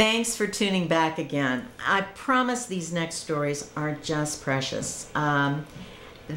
Thanks for tuning back again. I promise these next stories are just precious.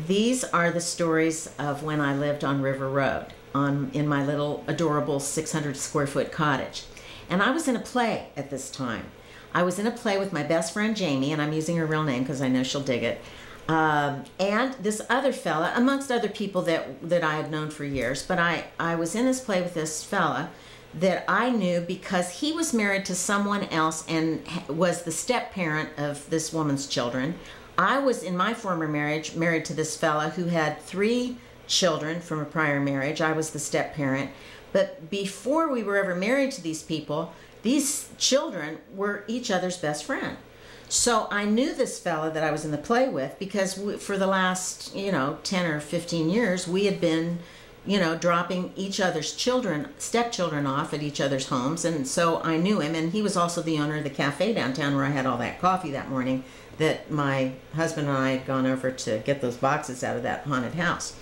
These are the stories of when I lived on River Road in my little adorable 600 square foot cottage. And I was in a play at this time. I was in a play with my best friend Jamie, and I'm using her real name because I know she'll dig it. And this other fella, amongst other people that I had known for years. But I was in this play with this fella that I knew because he was married to someone else and was the step-parent of this woman's children. I was, in my former marriage, married to this fella who had 3 children from a prior marriage. I was the step-parent. But before we were ever married to these people, these children were each other's best friend. So I knew this fella that I was in the play with because for the last, 10 or 15 years, we had been, dropping each other's children, stepchildren off at each other's homes. And so I knew him, and he was also the owner of the cafe downtown where I had all that coffee that morning that my husband and I had gone over to get those boxes out of that haunted house.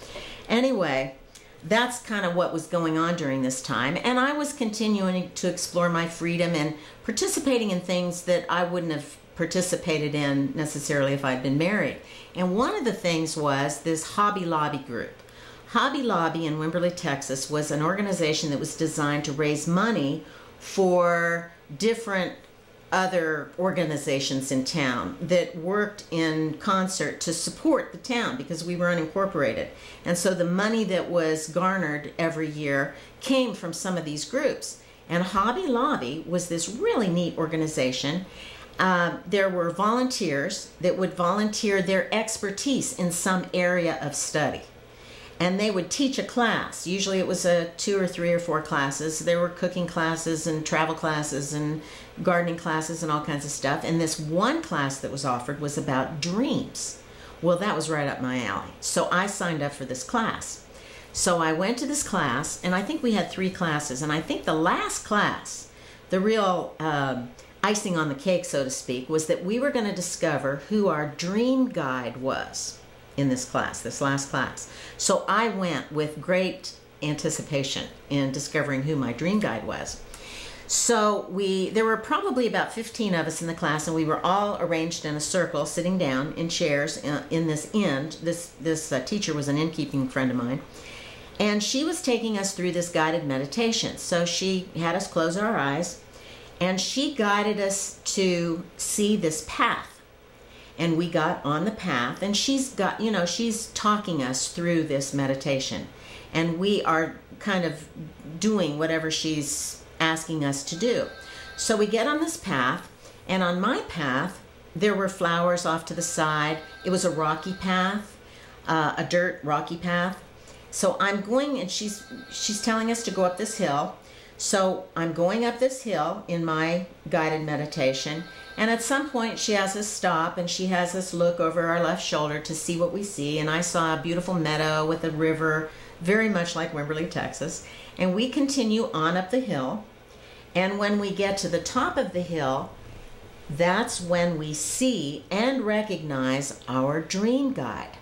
Anyway, that's kind of what was going on during this time, and I was continuing to explore my freedom and participating in things that I wouldn't have participated in necessarily if I'd been married. And one of the things was this Hobby Lobby group. Hobby Lobby in Wimberley, Texas was an organization that was designed to raise money for different other organizations in town that worked in concert to support the town because we were unincorporated. And so the money that was garnered every year came from some of these groups. And Hobby Lobby was this really neat organization. There were volunteers that would volunteer their expertise in some area of study. And they would teach a class. Usually it was 2 or 3 or 4 classes. There were cooking classes and travel classes and gardening classes and all kinds of stuff. And this one class that was offered was about dreams. Well, that was right up my alley. So I signed up for this class. So I went to this class, and I think we had 3 classes. And I think the last class, the real icing on the cake, so to speak, was that we were going to discover who our dream guide was in this class, this last class. So I went with great anticipation in discovering who my dream guide was. So there were probably about 15 of us in the class, and we were all arranged in a circle, sitting down in chairs in this inn. This teacher was an innkeeping friend of mine, and she was taking us through this guided meditation. So she had us close our eyes, and she guided us to see this path. And we got on the path, and she's talking us through this meditation. And we are kind of doing whatever she's asking us to do. So we get on this path, and on my path, there were flowers off to the side. It was a rocky path, a dirt rocky path. So I'm going, and she's telling us to go up this hill. So I'm going up this hill in my guided meditation, and at some point she has us stop, and she has us look over our left shoulder to see what we see. And I saw a beautiful meadow with a river, very much like Wimberley, Texas. And we continue on up the hill, and when we get to the top of the hill, that's when we see and recognize our dream guide.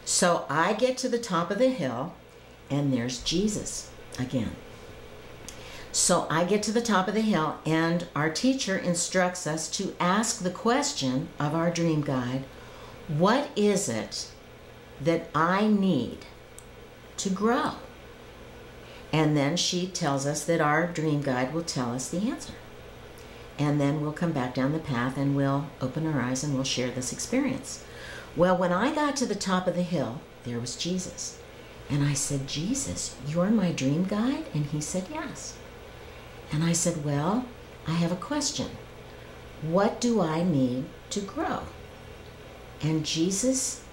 So I get to the top of the hill, and there's Jesus again. So I get to the top of the hill, and our teacher instructs us to ask the question of our dream guide, what is it that I need to grow? And then she tells us that our dream guide will tell us the answer. And then we'll come back down the path, and we'll open our eyes, and we'll share this experience. Well, when I got to the top of the hill, there was Jesus. And I said, Jesus, you're my dream guide? And he said, yes. And I said, well, I have a question. What do I need to grow? And Jesus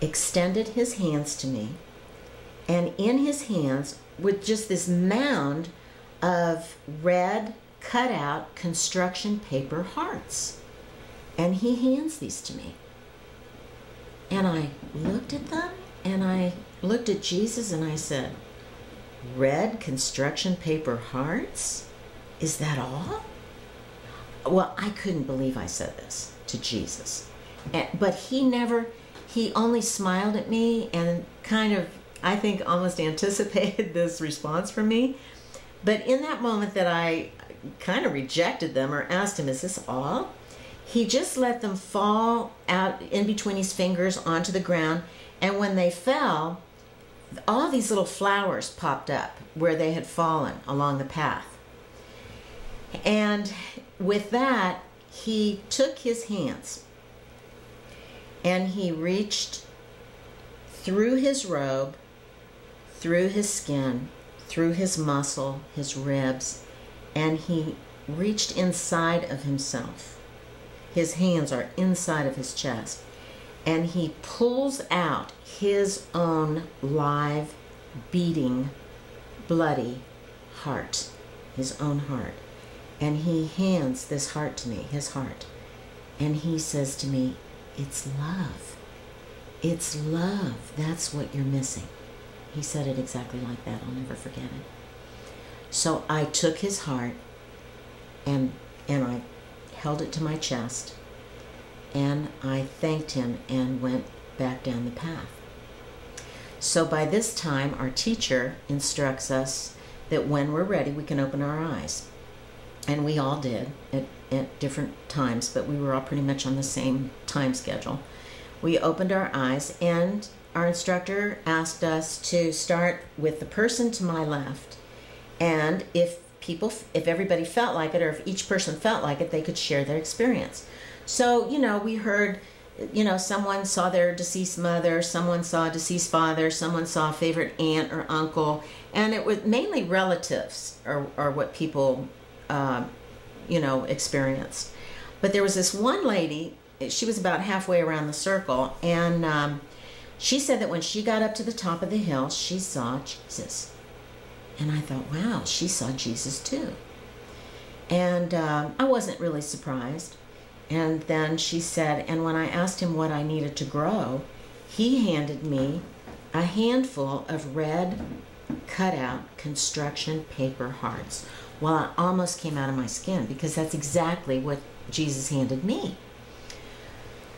extended his hands to me, and in his hands, with just this mound of red cut-out construction paper hearts. And he hands these to me. And I looked at them, and I looked at Jesus, and I said, red construction paper hearts? Is that all? Well, I couldn't believe I said this to Jesus. But he only smiled at me and kind of, I think, almost anticipated this response from me. But in that moment that I kind of rejected them or asked him, is this all? He just let them fall out in between his fingers onto the ground, and when they fell, all these little flowers popped up where they had fallen along the path. And with that, he took his hands and he reached through his robe, through his skin, through his muscle, his ribs, and he reached inside of himself. His hands are inside of his chest, and he pulls out his own live, beating, bloody heart, his own heart. And he hands this heart to me, his heart. And he says to me, it's love. It's love. That's what you're missing. He said it exactly like that. I'll never forget it. So I took his heart and I held it to my chest, and I thanked him and went back down the path. So by this time, our teacher instructs us that when we're ready, we can open our eyes. And we all did at different times, but we were all pretty much on the same time schedule. We opened our eyes, and our instructor asked us to start with the person to my left, and if everybody felt like it, or if each person felt like it, they could share their experience. So, we heard, someone saw their deceased mother, someone saw a deceased father, someone saw a favorite aunt or uncle, and it was mainly relatives or what people experienced. But there was this one lady, she was about halfway around the circle, and she said that when she got up to the top of the hill, she saw Jesus. And I thought, wow, she saw Jesus too. And I wasn't really surprised. And then she said, and when I asked him what I needed to grow, he handed me a handful of red cutout construction paper hearts. Well, I almost came out of my skin, because that's exactly what Jesus handed me.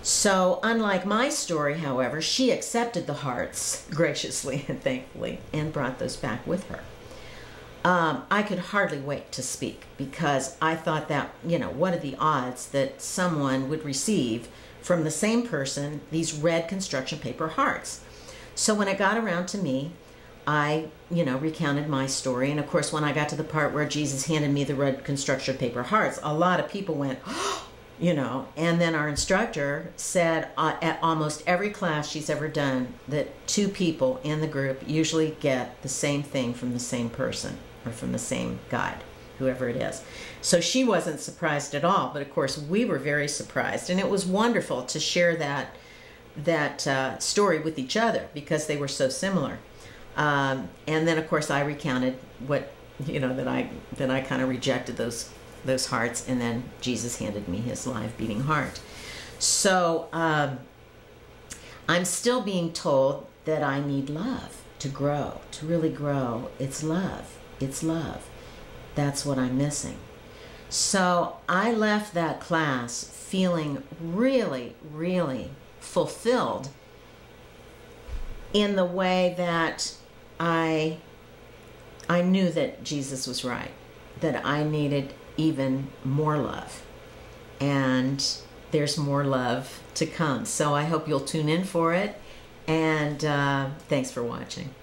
So, unlike my story, however, she accepted the hearts graciously and thankfully and brought those back with her. I could hardly wait to speak, because I thought that, what are the odds that someone would receive from the same person these red construction paper hearts? So when it got around to me, I, recounted my story. And of course, when I got to the part where Jesus handed me the red construction paper hearts, a lot of people went, and then our instructor said at almost every class she's ever done that 2 people in the group usually get the same thing from the same person or from the same guide, whoever it is. So she wasn't surprised at all, but of course we were very surprised, and it was wonderful to share that story with each other, because they were so similar. And then of course I recounted what, that I kind of rejected those hearts, and then Jesus handed me his live beating heart. So I'm still being told that I need love to grow, to really grow. It's love. It's love. That's what I'm missing. So I left that class feeling really, really fulfilled in the way that I knew that Jesus was right, that I needed even more love, and there's more love to come. So I hope you'll tune in for it, and thanks for watching.